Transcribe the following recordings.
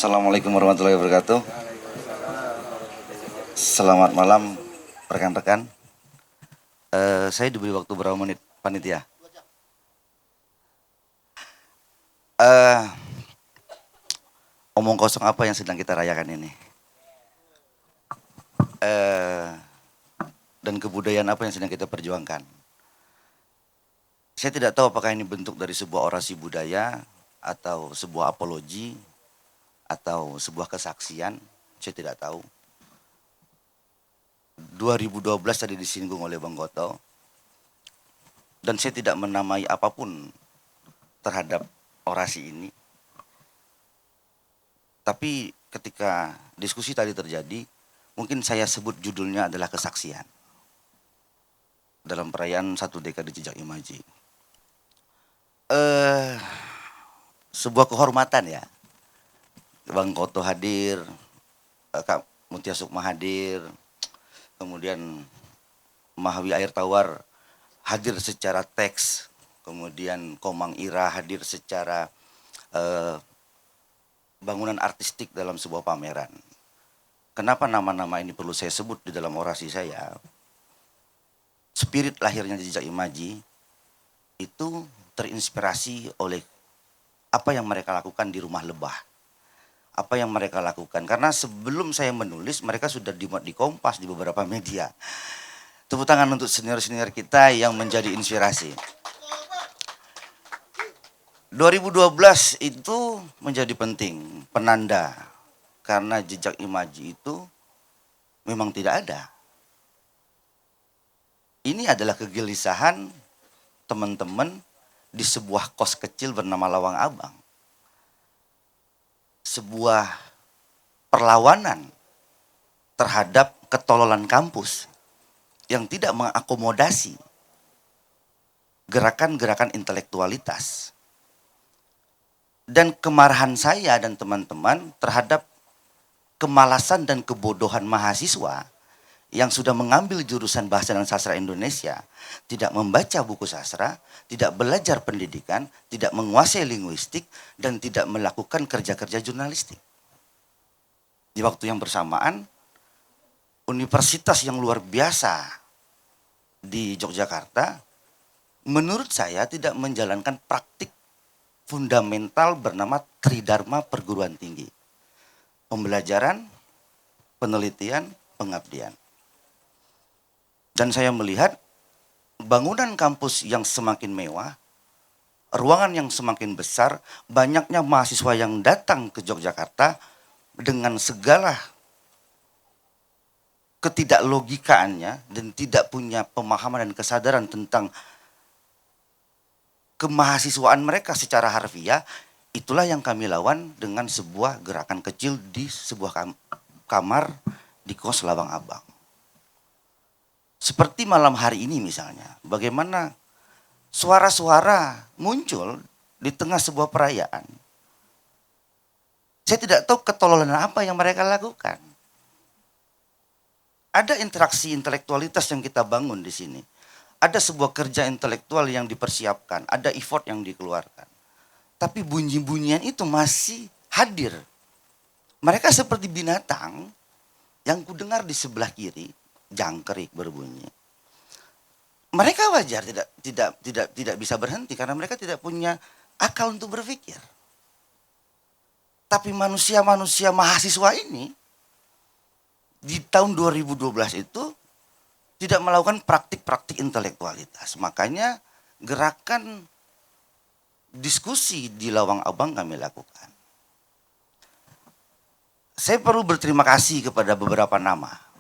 Assalamualaikum warahmatullahi wabarakatuh. Selamat malam rekan-rekan. Saya diberi waktu berapa menit panitia? Omong kosong apa yang sedang kita rayakan ini? Dan kebudayaan apa yang sedang kita perjuangkan? Saya tidak tahu apakah ini bentuk dari sebuah orasi budaya atau sebuah apologi atau sebuah kesaksian. Saya tidak tahu. 2012 tadi disinggung oleh Bang Goto. Dan saya tidak menamai apapun terhadap orasi ini. Tapi ketika diskusi tadi terjadi, mungkin saya sebut judulnya adalah kesaksian dalam perayaan 1 dekade jejak imaji. Sebuah kehormatan ya, Bang Goto hadir, Kak Mutia Sukma hadir, kemudian Mahawi Air Tawar hadir secara teks, kemudian Komang Ira hadir secara bangunan artistik dalam sebuah pameran. Kenapa nama-nama ini perlu saya sebut di dalam orasi saya? Spirit lahirnya Jejak Imaji itu terinspirasi oleh apa yang mereka lakukan di Rumah Lebah. Apa yang mereka lakukan, karena sebelum saya menulis mereka sudah dimuat di Kompas, di beberapa media. Tepuk tangan untuk senior-senior kita yang menjadi inspirasi. 2012 itu menjadi penting, penanda, karena Jejak Imaji itu memang tidak ada. Ini adalah kegelisahan teman-teman di sebuah kos kecil bernama Lawang Abang. Sebuah perlawanan terhadap ketololan kampus yang tidak mengakomodasi gerakan-gerakan intelektualitas. Dan kemarahan saya dan teman-teman terhadap kemalasan dan kebodohan mahasiswa yang sudah mengambil jurusan bahasa dan sastra Indonesia, tidak membaca buku sastra, tidak belajar pendidikan, tidak menguasai linguistik, dan tidak melakukan kerja-kerja jurnalistik. Di waktu yang bersamaan, universitas yang luar biasa di Yogyakarta, menurut saya tidak menjalankan praktik fundamental bernama Tridharma Perguruan Tinggi. Pembelajaran, penelitian, pengabdian. Dan saya melihat bangunan kampus yang semakin mewah, ruangan yang semakin besar, banyaknya mahasiswa yang datang ke Yogyakarta dengan segala ketidaklogikaannya dan tidak punya pemahaman dan kesadaran tentang kemahasiswaan mereka secara harfiah. Itulah yang kami lawan dengan sebuah gerakan kecil di sebuah kamar di kos Lawang Abang. Seperti malam hari ini misalnya, bagaimana suara-suara muncul di tengah sebuah perayaan. Saya tidak tahu ketololan apa yang mereka lakukan. Ada interaksi intelektualitas yang kita bangun di sini. Ada sebuah kerja intelektual yang dipersiapkan, ada effort yang dikeluarkan. Tapi bunyi-bunyian itu masih hadir. Mereka seperti binatang yang kudengar di sebelah kiri, jangkrik berbunyi. Mereka wajar tidak bisa berhenti karena mereka tidak punya akal untuk berpikir. Tapi manusia-manusia mahasiswa ini di tahun 2012 itu tidak melakukan praktik-praktik intelektualitas. Makanya gerakan diskusi di Lawang Abang kami lakukan. Saya perlu berterima kasih kepada beberapa nama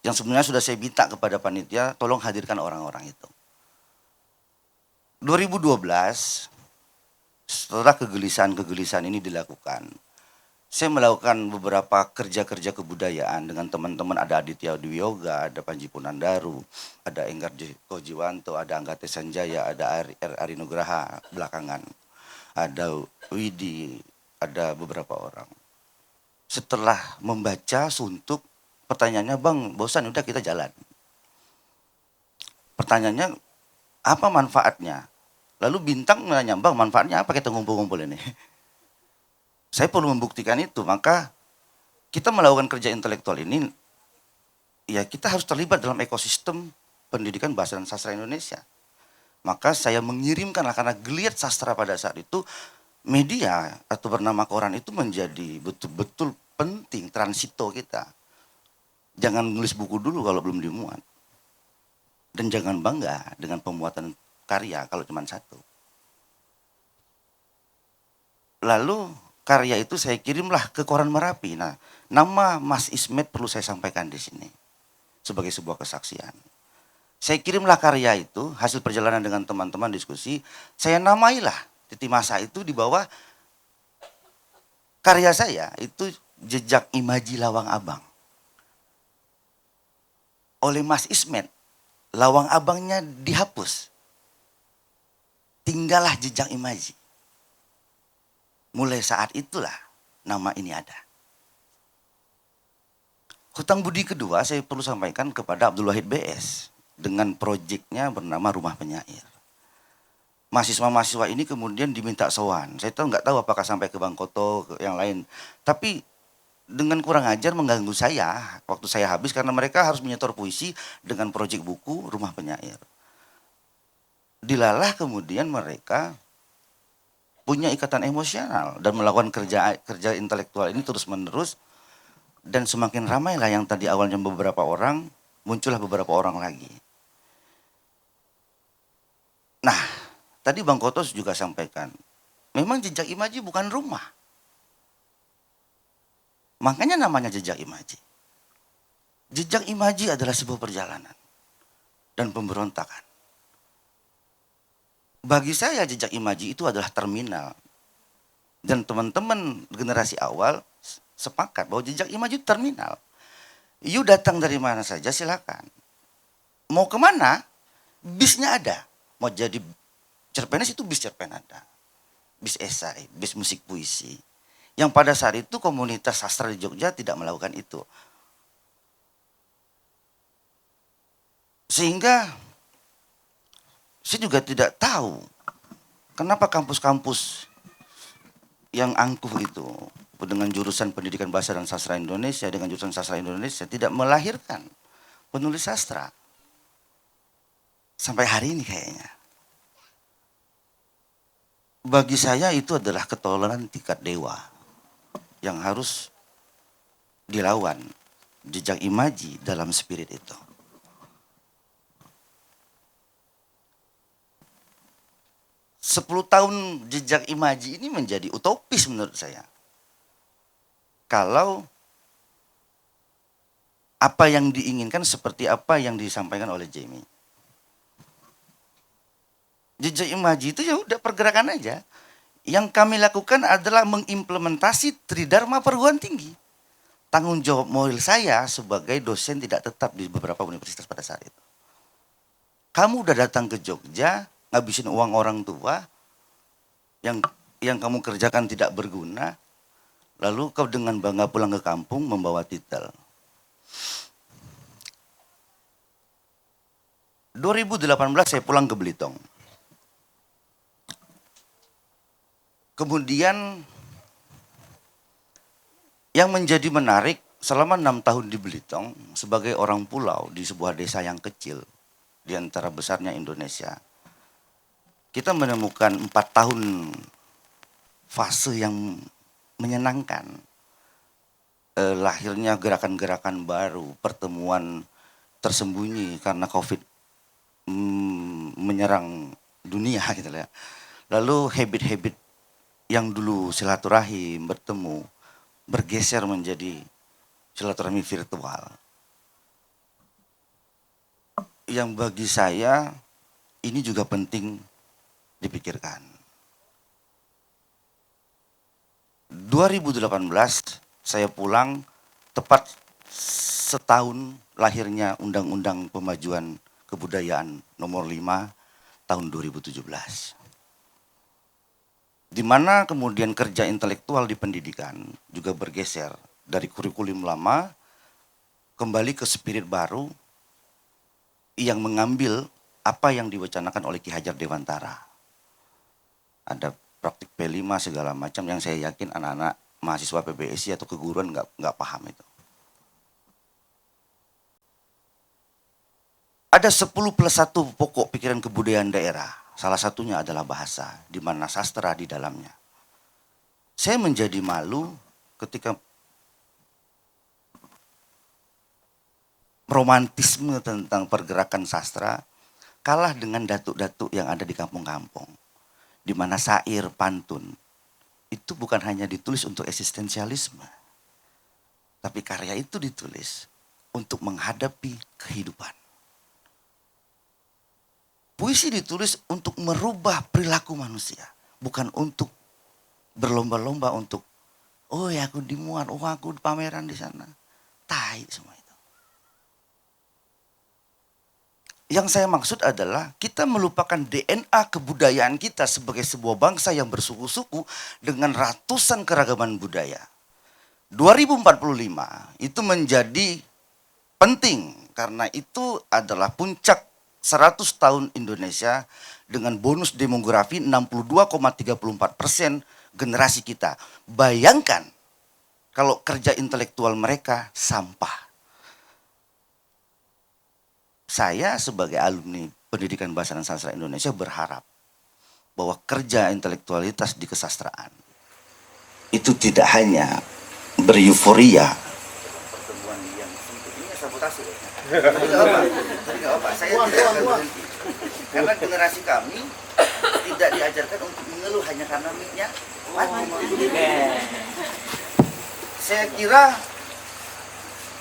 yang sebenarnya sudah saya minta kepada panitia, tolong hadirkan orang-orang itu. 2012, setelah kegelisahan-kegelisahan ini dilakukan, saya melakukan beberapa kerja-kerja kebudayaan dengan teman-teman. Ada Aditya Dwi Yoga, ada Panji Punandaru, ada Enggar Kojiwanto, ada Anggate Sanjaya, ada Ari Nugraha belakangan, ada Widi, ada beberapa orang. Setelah membaca suntuk, pertanyaannya, Bang, bosan, udah kita jalan. Pertanyaannya, apa manfaatnya? Lalu Bintang nanya, Bang, manfaatnya apa kita ngumpul-ngumpul ini? Saya perlu membuktikan itu, maka kita melakukan kerja intelektual ini, ya kita harus terlibat dalam ekosistem pendidikan bahasa dan sastra Indonesia. Maka saya mengirimkanlah, karena geliat sastra pada saat itu, media atau bernama koran itu menjadi betul-betul penting, transito kita. Jangan nulis buku dulu kalau belum dimuat. Dan jangan bangga dengan pemuatan karya kalau cuma satu. Lalu karya itu saya kirimlah ke koran Merapi. Nah, nama Mas Ismet perlu saya sampaikan di sini sebagai sebuah kesaksian. Saya kirimlah karya itu, hasil perjalanan dengan teman-teman diskusi, saya namailah Titi Masa itu di bawah karya saya, itu Jejak Imaji Lawang Abang. Oleh Mas Ismet, Lawang Abangnya dihapus. Tinggallah Jejak Imaji. Mulai saat itulah nama ini ada. Hutang budi kedua saya perlu sampaikan kepada Abdul Wahid BS dengan proyeknya bernama Rumah Penyair. Mahasiswa-mahasiswa ini kemudian diminta sowan. Saya nggak tahu apakah sampai ke Bang Koto, ke yang lain. Tapi dengan kurang ajar mengganggu saya waktu saya habis, karena mereka harus menyetor puisi dengan proyek buku Rumah Penyair. Dilalah kemudian mereka punya ikatan emosional dan melakukan kerja intelektual ini terus-menerus, dan semakin ramailah yang tadi awalnya beberapa orang, muncullah beberapa orang lagi. Nah, tadi Bang Kotos juga sampaikan, memang Jejak Imaji bukan rumah. Makanya namanya Jejak Imaji. Jejak Imaji adalah sebuah perjalanan dan pemberontakan. Bagi saya Jejak Imaji itu adalah terminal. Dan teman-teman generasi awal sepakat bahwa Jejak Imaji itu terminal. You datang dari mana saja silakan. Mau kemana? Bisnya ada. Mau jadi cerpenis itu bis cerpen ada. Bis esai, bis musik puisi. Yang pada saat itu komunitas sastra di Jogja tidak melakukan itu. Sehingga saya juga tidak tahu kenapa kampus-kampus yang angkuh itu dengan jurusan pendidikan bahasa dan sastra Indonesia, dengan jurusan sastra Indonesia tidak melahirkan penulis sastra. Sampai hari ini kayaknya. Bagi saya itu adalah ketololan tingkat dewa yang harus dilawan. Jejak Imaji dalam spirit itu. 10 tahun Jejak Imaji ini menjadi utopis menurut saya. Kalau apa yang diinginkan seperti apa yang disampaikan oleh Jamie. Jejak Imaji itu ya udah pergerakan aja. Yang kami lakukan adalah mengimplementasi Tridharma perguruan tinggi. Tanggung jawab moral saya sebagai dosen tidak tetap di beberapa universitas pada saat itu. Kamu udah datang ke Jogja, ngabisin uang orang tua, yang kamu kerjakan tidak berguna, lalu kau dengan bangga pulang ke kampung membawa titel. 2018 saya pulang ke Belitung. Kemudian yang menjadi menarik selama 6 tahun di Belitung sebagai orang pulau di sebuah desa yang kecil di antara besarnya Indonesia. Kita menemukan 4 tahun fase yang menyenangkan. Lahirnya gerakan-gerakan baru, pertemuan tersembunyi karena COVID menyerang dunia gitu ya. Lalu habit-habit yang dulu silaturahim, bertemu, bergeser menjadi silaturahmi virtual. Yang bagi saya ini juga penting dipikirkan. 2018 saya pulang tepat setahun lahirnya Undang-Undang Pemajuan Kebudayaan nomor 5 tahun 2017. Di mana kemudian kerja intelektual di pendidikan juga bergeser dari kurikulum lama kembali ke spirit baru yang mengambil apa yang diwacanakan oleh Ki Hajar Dewantara. Ada praktik P5 segala macam yang saya yakin anak-anak mahasiswa PBSI atau keguruan nggak paham itu. Ada 10+1 pokok pikiran kebudayaan daerah. Salah satunya adalah bahasa, di mana sastra di dalamnya. Saya menjadi malu ketika romantisme tentang pergerakan sastra kalah dengan datuk-datuk yang ada di kampung-kampung. Di mana syair, pantun, itu bukan hanya ditulis untuk eksistensialisme. Tapi karya itu ditulis untuk menghadapi kehidupan. Puisi ditulis untuk merubah perilaku manusia, bukan untuk berlomba-lomba untuk, oh ya aku dimuat, oh aku di pameran di sana. Tai semua itu. Yang saya maksud adalah kita melupakan DNA kebudayaan kita sebagai sebuah bangsa yang bersuku-suku dengan ratusan keragaman budaya. 2045 itu menjadi penting karena itu adalah puncak 100 tahun Indonesia dengan bonus demografi 62,34% generasi kita. Bayangkan kalau kerja intelektual mereka sampah. Saya sebagai alumni Pendidikan Bahasa dan Sastra Indonesia berharap bahwa kerja intelektualitas di kesastraan itu tidak hanya bereuforia. Pertemuan yang ini sabotase. Tapi nggak apa, saya tidak akan berhenti. Karena generasi kami tidak diajarkan untuk mengeluh hanya karena mic-nya mati. Saya kira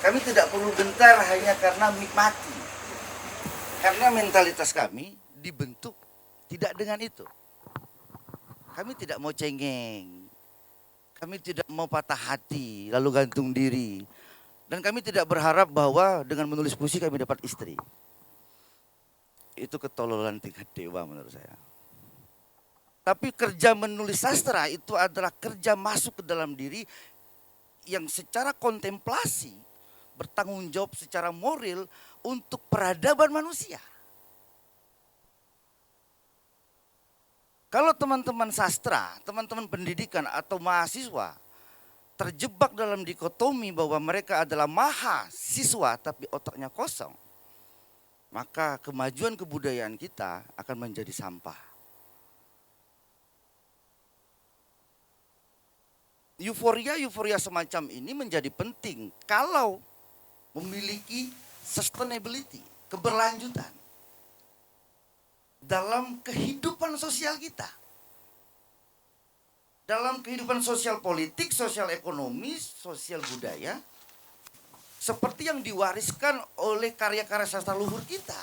kami tidak perlu gentar hanya karena mic mati. Karena mentalitas kami dibentuk tidak dengan itu. Kami tidak mau cengeng. Kami tidak mau patah hati lalu gantung diri. Dan kami tidak berharap bahwa dengan menulis puisi kami dapat istri. Itu ketololan tingkat dewa menurut saya. Tapi kerja menulis sastra itu adalah kerja masuk ke dalam diri yang secara kontemplasi bertanggung jawab secara moral untuk peradaban manusia. Kalau teman-teman sastra, teman-teman pendidikan atau mahasiswa terjebak dalam dikotomi bahwa mereka adalah mahasiswa tapi otaknya kosong, maka kemajuan kebudayaan kita akan menjadi sampah. Euforia semacam ini menjadi penting kalau memiliki sustainability, keberlanjutan dalam kehidupan sosial kita. Dalam kehidupan sosial politik, sosial ekonomi, sosial budaya, seperti yang diwariskan oleh karya-karya sastra luhur kita.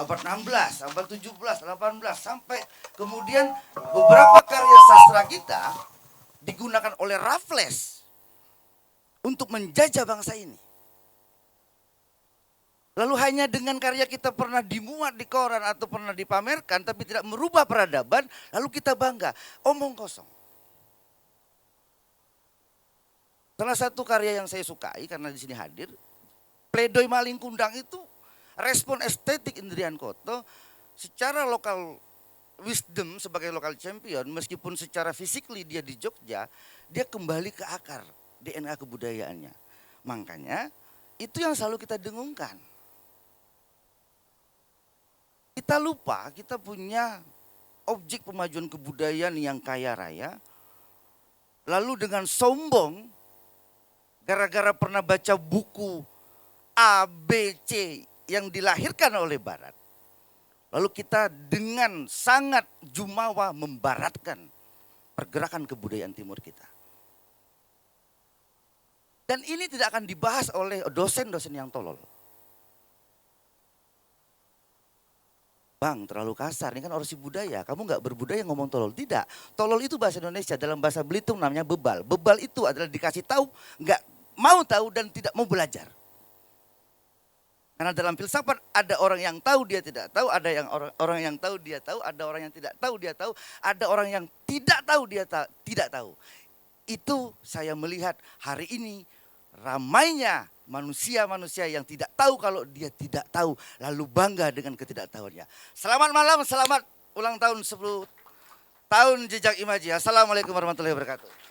Abad 16, abad 17, 18, sampai kemudian beberapa karya sastra kita digunakan oleh Raffles untuk menjajah bangsa ini. Lalu hanya dengan karya kita pernah dimuat di koran atau pernah dipamerkan tapi tidak merubah peradaban, lalu kita bangga. Omong kosong. Salah satu karya yang saya sukai karena di sini hadir, Pledoi Maling Kundang itu respon estetik Indrian Koto secara lokal wisdom sebagai lokal champion, meskipun secara physically dia di Jogja, dia kembali ke akar DNA kebudayaannya. Makanya itu yang selalu kita dengungkan. Kita lupa kita punya objek pemajuan kebudayaan yang kaya raya. Lalu dengan sombong, gara-gara pernah baca buku A, B, C yang dilahirkan oleh Barat. Lalu kita dengan sangat jumawa membaratkan pergerakan kebudayaan timur kita. Dan ini tidak akan dibahas oleh dosen-dosen yang tolol. Bang, terlalu kasar, ini kan orasi budaya, kamu gak berbudaya ngomong tolol. Tidak, tolol itu bahasa Indonesia, dalam bahasa Belitung namanya bebal. Bebal itu adalah dikasih tahu, gak mau tahu dan tidak mau belajar. Karena dalam filsafat ada orang yang tahu dia tidak tahu, ada yang orang yang tahu dia tahu, ada orang yang tidak tahu dia tahu, ada orang yang tidak tahu dia tidak tahu. Itu saya melihat hari ini ramainya manusia-manusia yang tidak tahu kalau dia tidak tahu, lalu bangga dengan ketidaktahuannya. Selamat malam, selamat ulang tahun 10 tahun Jejak Imaji. Assalamualaikum warahmatullahi wabarakatuh.